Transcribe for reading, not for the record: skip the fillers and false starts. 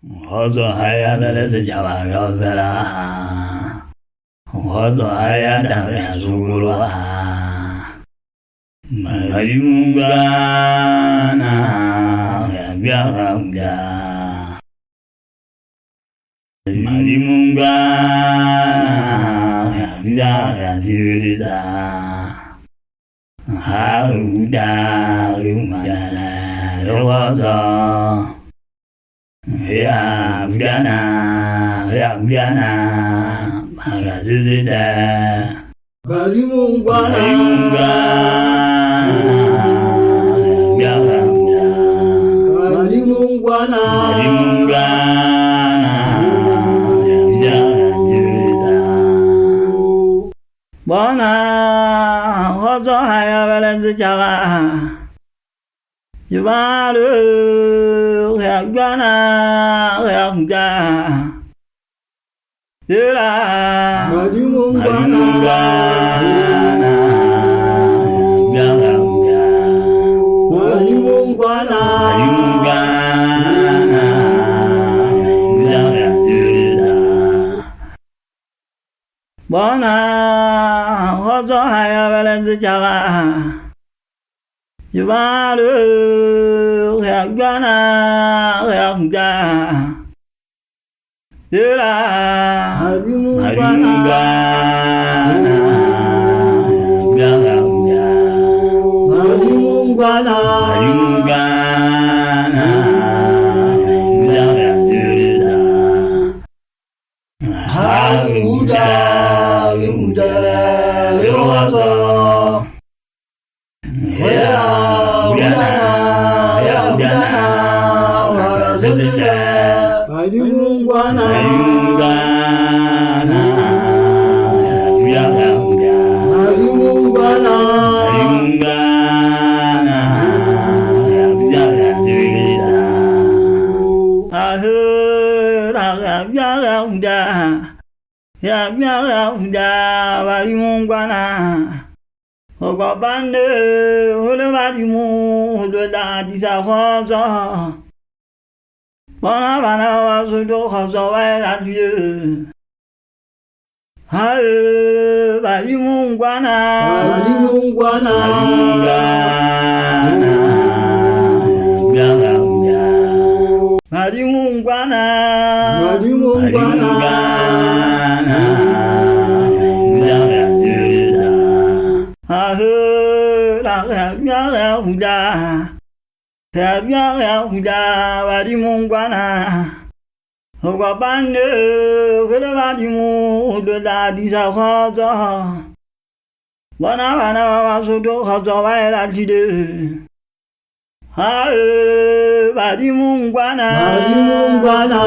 Hozo haya bele se java yo bela. Hozo haya da ya zugulu ha. Mahimungana ya biaga. Mahimungana ya biaga zirida. Haruda yumala yozo. Ya Budana, Magazizida, Mahimungana, Bona, Hozo Haya Valenzijava, Yuvalu, Yagana, Yaga, Yura, Mahimungana, Bona, Hozo Haya Valenzijava, Yuvalu, Yagana, Yaga, Yura, Mahimungana, Ogobande, Hulevadimu, Hulda, Disahoza. Bonavana was a do Hozo and you. Hai, Vadimungwana, Vadimungwana, Vadimungwana, Ogobande, Hulevadimu, Hulda, Disahoza. Bonavana was a do Hozo and you. Hai, Vadimungwana, Mahimungana,